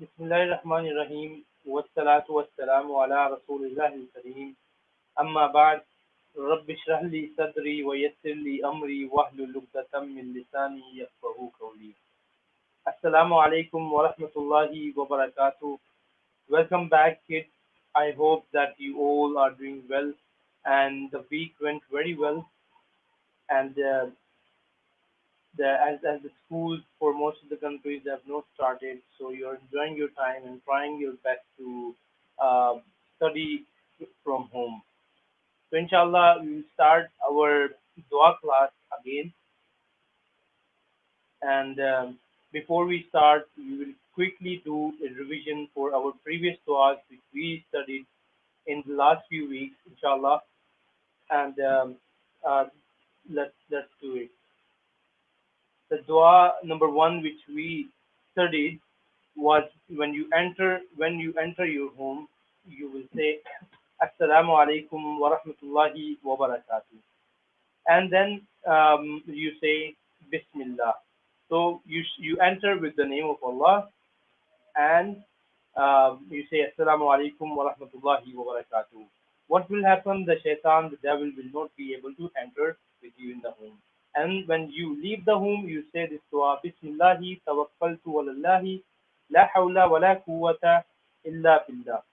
بسم الله الرحمن الرحيم والصلاة والسلام على رسول الله الكريم أما بعد رب اشرح لي صدري ويسر لي أمري واحلل عقدة من لساني يفقهوا قولي. Assalamu alaikum wa rahmatullahi wa barakatuh. Welcome back, kids. I hope that you all are doing well and the week went very well. And as the schools for most of the countries have not started, so you're enjoying your time and trying your best to uh, study from home. So inshallah, we will start our dua class again. And before we start, we will quickly do a revision for our previous duas which we studied in the last few weeks, inshallah. And uh, let's do it. The dua number one which we studied was when you enter your home, you will say Assalamu alaikum wa rahmatullahi wa barakatuh, and then you say Bismillah. So you enter with the name of Allah, and you say Assalamu alaikum wa rahmatullahi wa barakatuh. What will happen? The shaitan, the devil, will not be able to enter with you in the home. And when you leave the home, you say this dua: Bismillahi tawakkaltu alallahi la hawla wa la quwwata illa billah.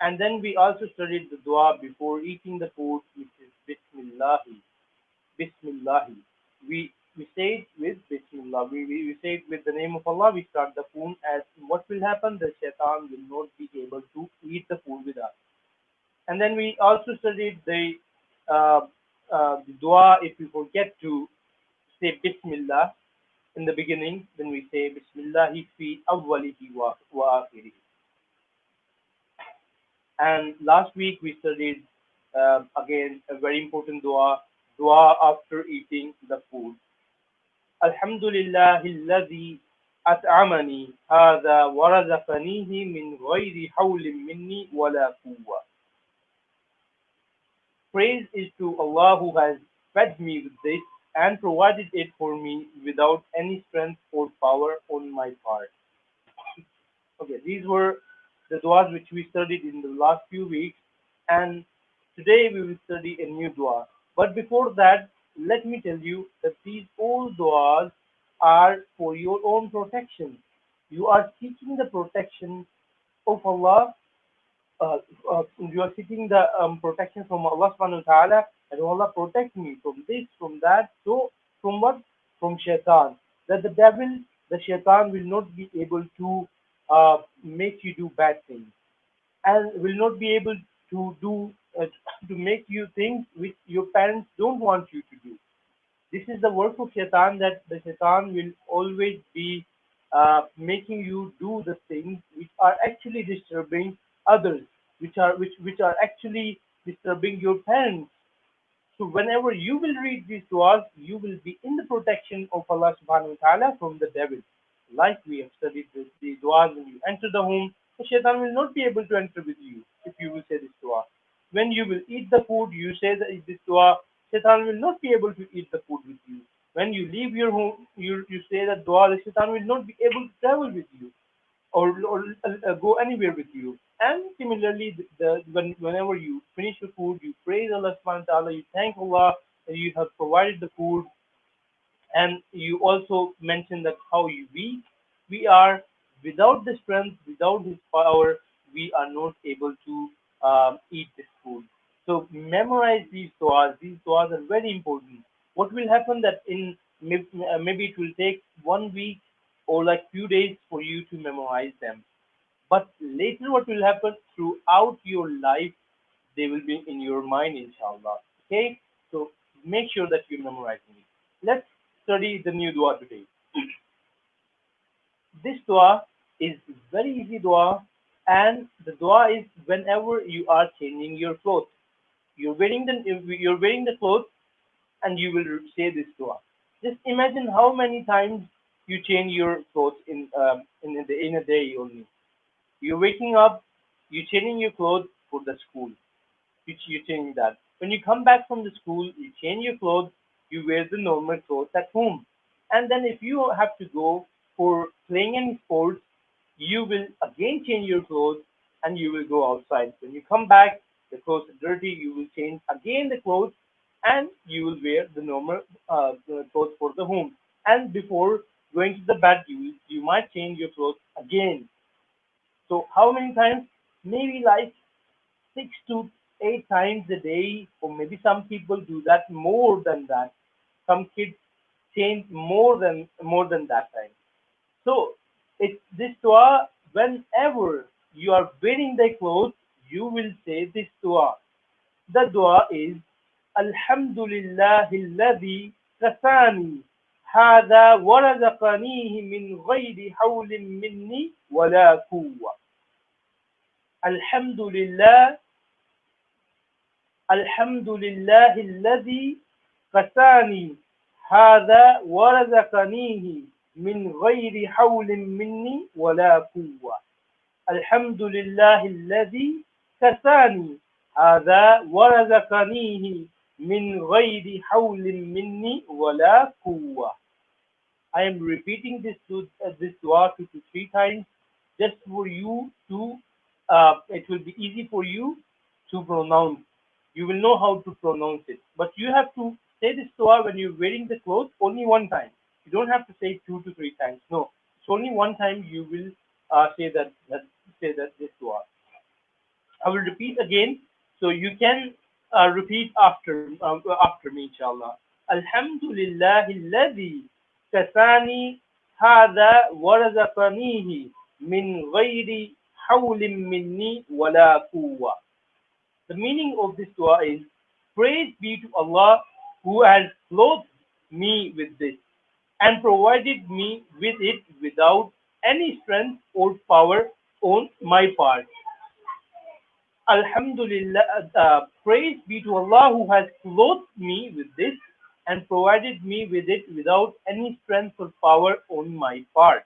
And then we also studied the dua before eating the food, which is Bismillahi. Bismillahi. We say it with Bismillah. We say it with the name of Allah. We start the food. As what will happen? The shaitan will not be able to eat the food with us. And then we also studied uh, the dua. If we forget to say Bismillah in the beginning, then we say Bismillahi fi awwalihi wa akhirihi. And last week we studied again a very important dua after eating the food. الحمد لله الذي أطعمني هذا ورزقنيه من غير حول مني ولا قوة. Praise is to Allah who has fed me with this and provided it for me without any strength or power on my part. Okay, these were the duas which we studied in the last few weeks, and today we will study a new dua. But before that, let me tell you that these all duas are for your own protection. You are seeking the protection of Allah. You are seeking the protection from Allah subhanahu wa ta'ala, and Allah protect me from this, from that. So from what? From shaitan. That the devil, the shaitan will not be able to make you do bad things, and will not be able to do to make you things which your parents don't want you to do. This is the work of shaitan, that the shaitan will always be making you do the things which are actually disturbing others, which are actually disturbing your parents. So whenever you will read these du'as, you will be in the protection of Allah subhanahu wa ta'ala from the devil. Like we have studied the du'as when you enter the home, the shaitan will not be able to enter with you if you will say this dua. When you will eat the food, you say that this dua, shaitan will not be able to eat the food with you. When you leave your home, you say that dua, the shaitan will not be able to travel with you or go anywhere with you. And similarly, whenever you finish your food, you praise Allah subhanahu wa ta'ala, you thank Allah that you have provided the food, and you also mention that how we are without the strength, without His power, we are not able to eat this food. So memorize these du'as. These du'as are very important. What will happen that in maybe it will take 1 week or like few days for you to memorize them, but later what will happen throughout your life, they will be in your mind, inshallah. Okay, so make sure that you're memorizing it. Let's study the new dua today. This dua is very easy dua, and the dua is whenever you are changing your clothes. You're wearing the clothes, and you will say this dua. Just imagine how many times you change your clothes in a day only. You're waking up, you're changing your clothes for the school. You change that. When you come back from the school, you change your clothes, you wear the normal clothes at home. And then if you have to go for playing any sports, you will again change your clothes and you will go outside. When you come back, the clothes are dirty, you will change again the clothes and you will wear the normal the clothes for the home. And before going to the bed, you might change your clothes again. So how many times? Maybe like 6 to 8 times a day, or maybe some people do that more than that. Some kids change more than that time. So it's this dua. Whenever you are wearing the clothes, you will say this dua. The dua is Alhamdulillah الذي كساني هذا ورزقنيه من غير حول مني ولا قوة. الحمد لله الحمد لله الذي كساني هذا ورزقنيه من غير حول مني ولا قوة. الحمد لله الذي كساني هذا ورزقنيه من غير حول مني ولا قوة. I am repeating this dua 2 to 3 times just for you to it will be easy for you to pronounce. You will know how to pronounce it. But you have to say this dua when you're wearing the clothes only one time. You don't have to say 2 to 3 times. No, it's only one time you will say that this dua. I will repeat again, so you can repeat after me, inshallah. Alhamdulillah, الذي كساني هذا ورزقنيه من غير حول مني ولا قوة. The meaning of this dua is, praise be to Allah who has clothed me with this and provided me with it without any strength or power on my part. Alhamdulillah, praise be to Allah who has clothed me with this and provided me with it without any strength or power on my part.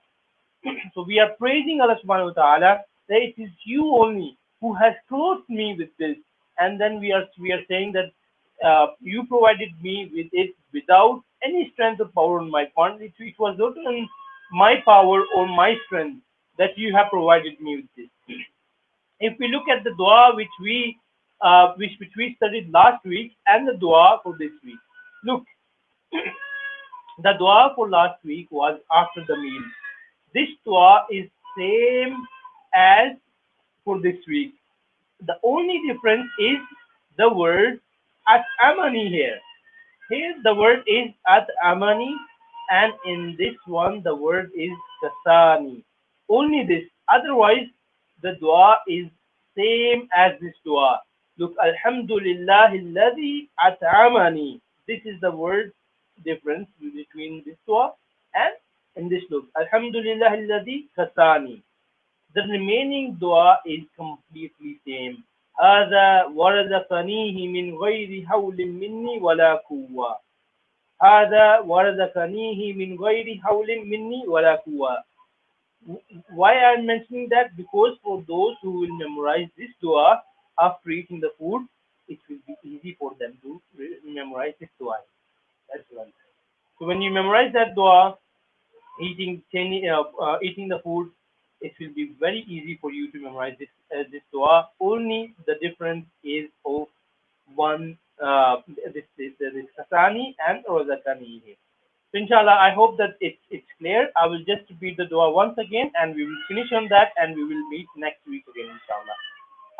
So we are praising Allah subhanahu wa ta'ala that it is you only who has clothed me with this, and then we are saying that you provided me with it without any strength or power on my part. It was not on my power or my strength that you have provided me with this. If we look at the dua which we studied last week and the dua for this week, look, the dua for last week was after the meal. This dua is same as for this week. The only difference is the word at'amani here. Here the word is at'amani, and in this one the word is kasani. Only this. Otherwise, the dua is same as this dua. Look, Alhamdulillah الذي أطعمني. This is the word difference between this dua and in this look. Alhamdulillah الذي كساني. The remaining dua is completely same. هذا ورزقنيه من غير حول مني ولا قوة. هذا ورزقنيه من غير حول مني ولا قوة. Why I am mentioning that? Because for those who will memorize this dua after eating the food, it will be easy for them to memorize this dua as well. So when you memorize that dua, eating the food, it will be very easy for you to memorize this dua. Only the difference is of one this kasani and rozakani. So inshallah, I hope that it's clear. I will just repeat the dua once again and we will finish on that and we will meet next week again, inshallah.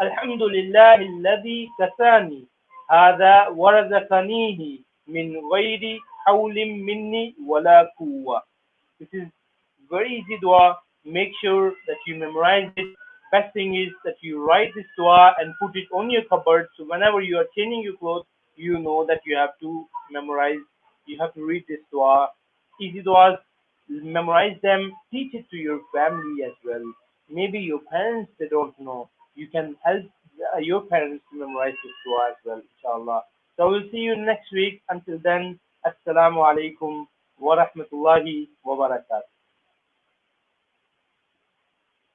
Alhamdulillah الذي كساني هذا ورزقنيه من غير حول مني ولا قوة. This is very easy dua. Make sure that you memorize it. Best thing is that you write this dua and put it on your cupboard, so whenever you are changing your clothes, you know that you have to memorize. You have to read this dua. Easy duas, memorize them. Teach it to your family as well. Maybe your parents, they don't know. You can help your parents to memorize this dua as well, inshallah. So we'll see you next week. Until then, assalamu alaikum wa rahmatullahi wa barakatuh.